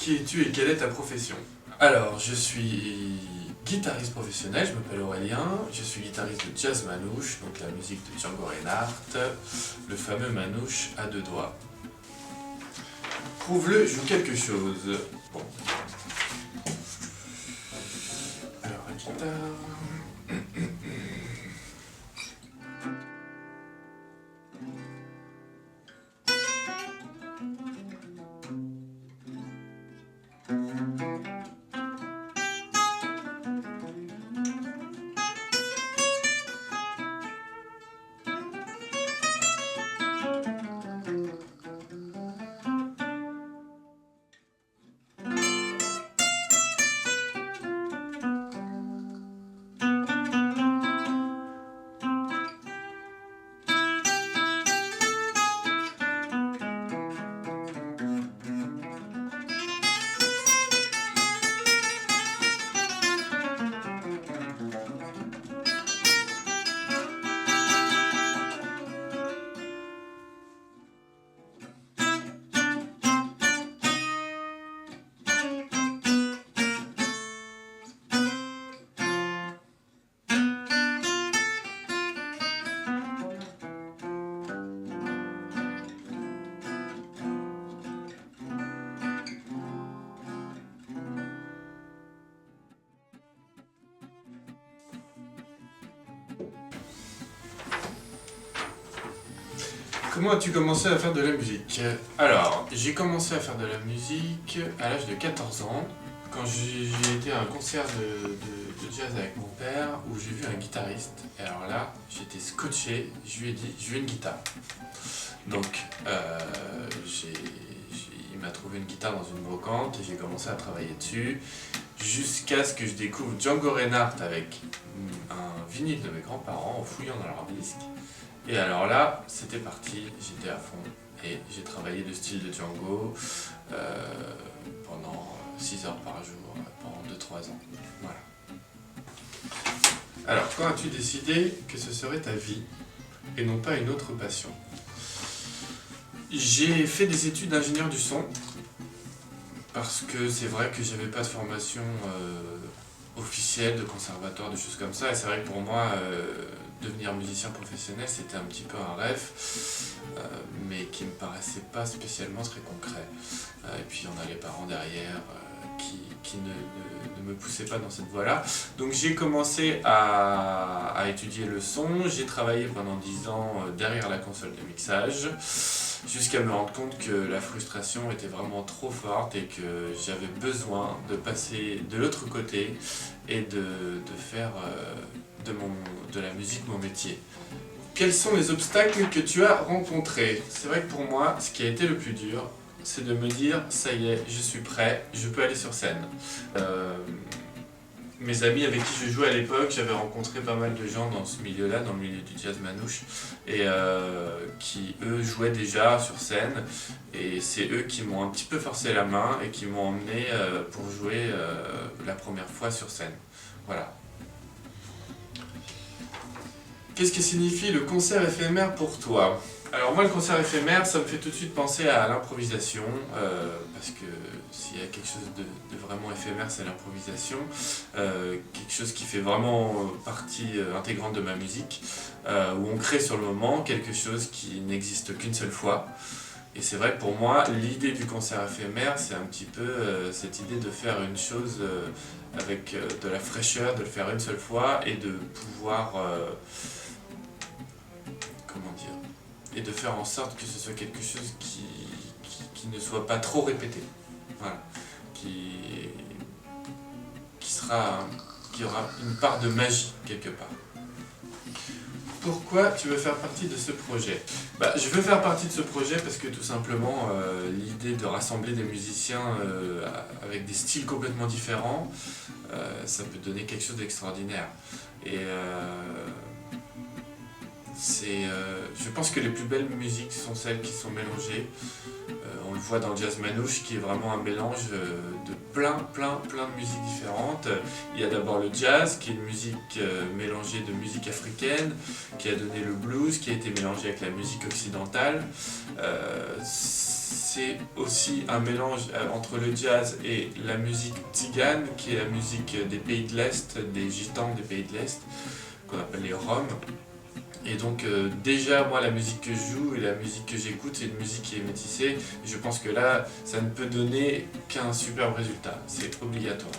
Qui es-tu et quelle est ta profession? Alors, je suis guitariste professionnel, je m'appelle Aurélien, je suis guitariste de jazz manouche, donc la musique de Django Reinhardt, le fameux manouche à deux doigts. Prouve-le, joue quelque chose. Bon. Alors, la guitare... Comment as-tu commencé à faire de la musique? Alors, j'ai commencé à faire de la musique à l'âge de 14 ans, quand j'ai été à un concert de jazz avec mon père, où j'ai vu un guitariste. Et alors là, j'étais scotché, je lui ai dit, je veux une guitare. Donc, il m'a trouvé une guitare dans une brocante, et j'ai commencé à travailler dessus, jusqu'à ce que je découvre Django Reinhardt avec un vinyle de mes grands-parents, en fouillant dans leur disque. Et alors là, c'était parti, j'étais à fond et j'ai travaillé le style de Django pendant 6 heures par jour, pendant 2-3 ans. Voilà. Alors, quand as-tu décidé que ce serait ta vie et non pas une autre passion? J'ai fait des études d'ingénieur du son parce que c'est vrai que j'avais pas de formation officielle, de conservatoire, de choses comme ça. Et c'est vrai que pour moi, devenir musicien professionnel, c'était un petit peu un rêve, mais qui me paraissait pas spécialement très concret. Et puis on a les parents derrière qui ne me poussaient pas dans cette voie-là. Donc j'ai commencé à étudier le son, j'ai travaillé pendant 10 ans derrière la console de mixage, jusqu'à me rendre compte que la frustration était vraiment trop forte et que j'avais besoin de passer de l'autre côté et de faire de la musique mon métier. Quels sont les obstacles que tu as rencontrés? C'est vrai que pour moi, ce qui a été le plus dur, c'est de me dire, ça y est, je suis prêt, je peux aller sur scène. Mes amis avec qui je jouais à l'époque, j'avais rencontré pas mal de gens dans ce milieu-là, dans le milieu du jazz manouche, et qui eux jouaient déjà sur scène, et c'est eux qui m'ont un petit peu forcé la main et qui m'ont emmené pour jouer la première fois sur scène. Voilà. Qu'est-ce que signifie le concert éphémère pour toi? Alors moi, le concert éphémère, ça me fait tout de suite penser à l'improvisation, parce que s'il y a quelque chose de vraiment éphémère, c'est l'improvisation, quelque chose qui fait vraiment partie intégrante de ma musique, où on crée sur le moment quelque chose qui n'existe qu'une seule fois. Et c'est vrai que pour moi, l'idée du concert éphémère, c'est un petit peu cette idée de faire une chose avec de la fraîcheur, de le faire une seule fois et de pouvoir... comment dire, et de faire en sorte que ce soit quelque chose qui ne soit pas trop répété. Voilà. Qui aura une part de magie quelque part. Pourquoi tu veux faire partie de ce projet? Je veux faire partie de ce projet parce que tout simplement l'idée de rassembler des musiciens avec des styles complètement différents, ça peut donner quelque chose d'extraordinaire. Et je pense que les plus belles musiques sont celles qui sont mélangées. On le voit dans le jazz manouche qui est vraiment un mélange de plein de musiques différentes. Il y a d'abord le jazz qui est une musique mélangée de musique africaine, qui a donné le blues, qui a été mélangé avec la musique occidentale. c'est aussi un mélange entre le jazz et la musique tzigane, qui est la musique des pays de l'Est, des gitans des pays de l'Est, qu'on appelle les Roms. Et donc déjà moi la musique que je joue et la musique que j'écoute, c'est une musique qui est métissée. Et je pense que là ça ne peut donner qu'un superbe résultat, c'est obligatoire.